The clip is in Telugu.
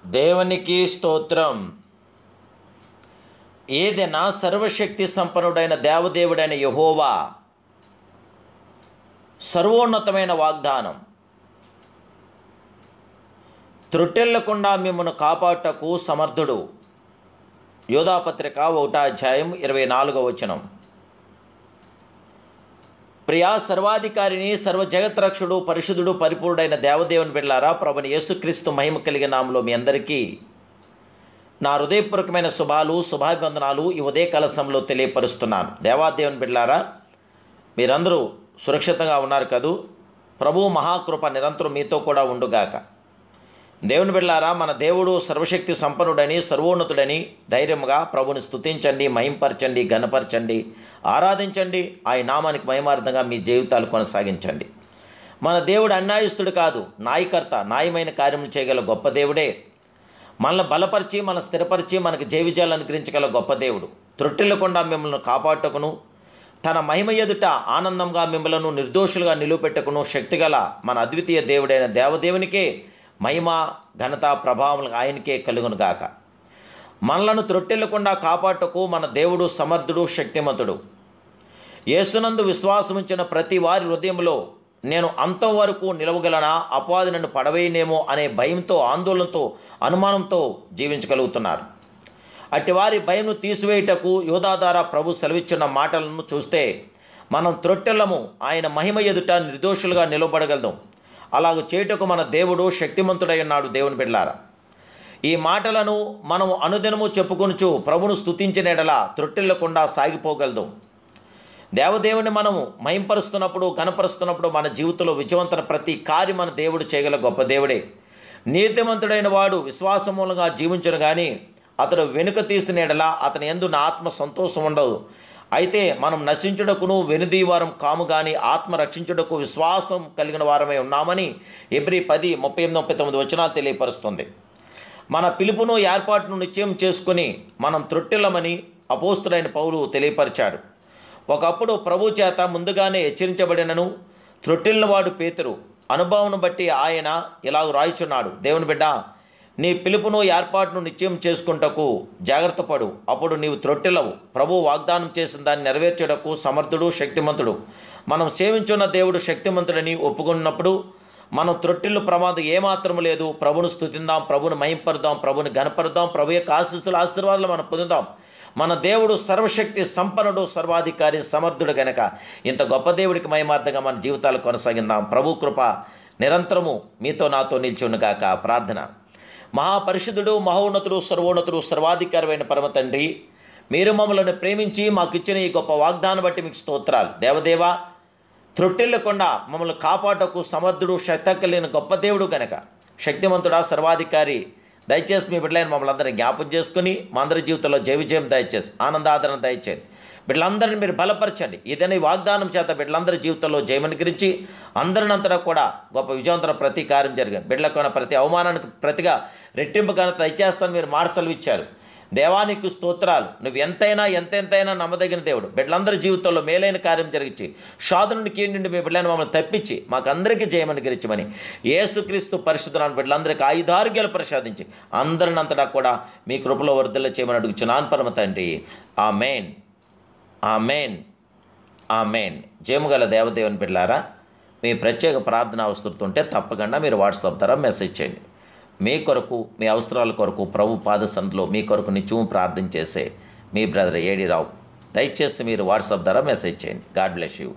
దేవునికి స్తోత్రం. ఏదైనా సర్వశక్తి సంపన్నుడైన దేవదేవుడైన యెహోవా సర్వోన్నతమైన వాగ్దానం, త్రుటిల్లకుండా మిమ్మల్ని కాపాడుటకు సమర్థుడు. యోధాపత్రిక 1:24. ప్రియా సర్వాధికారిని, సర్వజగత్రక్షుడు, పరిశుద్ధుడు, పరిపూర్ణుడైన దేవదేవుని బిడ్డలారా, ప్రభుని యేసుక్రీస్తు మహిమ కలిగిన నామములో మీ అందరికీ నా హృదయపూర్వకమైన శుభాభివందనాలు ఈ ఉదయకాల సమయంలో తెలియపరుస్తున్నాను. దేవాదేవుని బిడ్డలారా, మీరందరూ సురక్షితంగా ఉన్నారు కదూ? ప్రభు మహాకృప నిరంతరం మీతో కూడా ఉండుగాక. దేవుని బిడ్డలారా, మన దేవుడు సర్వశక్తి సంపన్నుడని, సర్వోన్నతుడని ధైర్యంగా ప్రభుని స్తుతించండి, మహింపరచండి, ఘనపరచండి, ఆరాధించండి. ఆయన నామానికి మహిమార్థంగా మీ జీవితాలు కొనసాగించండి. మన దేవుడు అన్యాయస్తుడు కాదు, న్యాయకర్త. న్యాయమైన కార్యములు చేయగల గొప్ప దేవుడే. మనల్ని బలపరిచి, మన స్థిరపరిచి, మనకు జయ విజయాలు అనుగ్రహించగల గొప్ప దేవుడు. త్రుటిల్లకుండా మిమ్మల్ని కాపాడుటకును, తన మహిమ ఎదుట ఆనందంగా మిమ్మలను నిర్దోషులుగా నిలువపెట్టుకును శక్తిగల మన అద్వితీయ దేవుడైన దేవదేవునికే మహిమ, ఘనత, ప్రభావం ఆయనకే కలుగును గాక. మనలను త్రొట్టెల్లకుండా కాపాటుకు మన దేవుడు సమర్థుడు, శక్తిమంతుడు. యేసునందు విశ్వాసముంచిన ప్రతి వారి హృదయంలో నేను అంతవరకు నిలవగలనా, అపవాది నన్ను పడవేయనేమో అనే భయంతో, ఆందోళనతో, అనుమానంతో జీవించగలుగుతున్నారు. అట్టి వారి భయంను తీసివేయుటకు యోధా ద్వారా ప్రభు సెలవిచ్చిన మాటలను చూస్తే మనం త్రొట్టెల్లము, ఆయన మహిమ ఎదుట నిర్దోషులుగా నిలబడగలదు. అలాగ చేయుటకు మన దేవుడు శక్తిమంతుడై ఉన్నాడు. దేవుని బిడ్డలారా, ఈ మాటలను మనం అనుదినము చెప్పుకొనుచు ప్రభును స్తుతించిన ఎడల త్రొట్టెల్లకుండా సాగిపోగలదు. దేవదేవుని మనము మహింపరుస్తున్నప్పుడు, కనపరుస్తున్నప్పుడు మన జీవితంలో విజయవంతన ప్రతి కార్యం మన దేవుడు చేయగల గొప్ప దేవుడే. నీతిమంతుడైన వాడు విశ్వాసమూలంగా జీవించను కానీ అతడు వెనుక తీసిన ఎడల అతని యందు నా ఆత్మ సంతోషం ఉండదు. అయితే మనం నశించుటకును వెనుదీవారం కాము కానీ ఆత్మ రక్షించుటకు విశ్వాసం కలిగిన వారమై ఉన్నామని హెబ్రీ 10:38-39 తెలియపరుస్తుంది. మన పిలుపును, ఏర్పాటును నిశ్చయం చేసుకుని మనం త్రొట్టెల్లమని అపోస్తులైన పౌలు తెలియపరిచాడు. ఒకప్పుడు ప్రభు చేత ముందుగానే హెచ్చరించబడినను త్రొట్టెలిన వాడు పేతురు. అనుభవం బట్టి ఆయన ఇలాగ రాయిచున్నాడు, దేవుని బిడ్డ, నీ పిలుపును, ఏర్పాటును నిశ్చయం చేసుకుంటకు జాగ్రత్త పడు, అప్పుడు నీవు త్రొట్టెల్లవు. ప్రభు వాగ్దానం చేసిన దాన్ని నెరవేర్చుటకు సమర్థుడు, శక్తిమంతుడు. మనం సేవించున్న దేవుడు శక్తిమంతుడని ఒప్పుకున్నప్పుడు మనం త్రొట్టెల్లు ప్రమాదం ఏమాత్రం లేదు. ప్రభును స్తుతిందాం, ప్రభును మహింపరుదాం, ప్రభుని ఘనపరుదాం, ప్రభు యొక్క ఆశీస్సులు మనం పొందుదాం. మన దేవుడు సర్వశక్తి సంపన్నుడు, సర్వాధికారి, సమర్థుడు గనక ఇంత గొప్ప దేవుడికి మహిమార్థంగా మన జీవితాలు కొనసాగిందాం. ప్రభు కృప నిరంతరము మీతో నాతో నిల్చునుగాక. ప్రార్థన. మహాపరిశుద్ధుడు, మహోన్నతుడు, సర్వోన్నతుడు, సర్వాధికారమైన పరమ తండ్రి, మీరు మమ్మల్ని ప్రేమించి మాకు ఇచ్చిన ఈ గొప్ప వాగ్దానం బట్టి మీకు స్తోత్రాలు. దేవదేవ, త్రొట్టెల్లకుండా మమ్మల్ని కాపాడటకు సమర్థుడు, శక్తి కలిగిన గొప్ప దేవుడు గనక శక్తిమంతుడా, సర్వాధికారి, దయచేసి మీ బిడ్డలైన మమ్మల్ని అందరినీ జ్ఞాపం చేసుకుని మా అందరి జీవితంలో జయ విజయం దయచేసి, ఆనందాదరణ దయచేయండి. బిడ్డలందరినీ మీరు బలపరచండి. ఏదైనా ఈ వాగ్దానం చేత బిడ్డలందరి జీవితంలో జయమనుకరించి అందరినంతటా కూడా గొప్ప విజయవంతర ప్రతి కార్యం జరిగింది. బిడ్డలకున్న ప్రతి అవమానానికి ప్రతిగా రెట్టింపు ఘనత దయచేస్తాను మీరు మార్సలు ఇచ్చారు. దేవానికి స్తోత్రాలు. నువ్వు ఎంతైనా నమ్మదగిన దేవుడు. బిడ్డలందరి జీవితంలో మేలైన కార్యం జరిగించి సాధుని కీడు నుండి మీ బిడ్డలను మమ్మల్ని తప్పించి మాకు అందరికీ జయమని గెలిచమని యేసుక్రీస్తు పరిశుద్ధులను బిడ్డలందరికీ ఆయుధారోగ్యాలు ప్రసాదించి అందరినంతటా కూడా మీ కృపలో వర్ధల చేయమని అడుగుచున్నాను పరమ తండ్రి. ఆమేన్, ఆమేన్, ఆమేన్. జయముగల దేవదేవుని బిడ్డలారా, మీ ప్రత్యేక ప్రార్థన అవసరతుంటే తప్పకుండా మీరు వాట్సాప్ ద్వారా మెసేజ్ చేయండి. మీ కొరకు, మీ అవసరాల కొరకు ప్రభు పాదసన్నిధిలో మీ కొరకు నిత్యము ప్రార్థన చేసే మీ బ్రదర్ ఏడి రావు. దయచేసి మీరు వాట్సాప్ ద్వారా మెసేజ్ చేయండి. God bless you.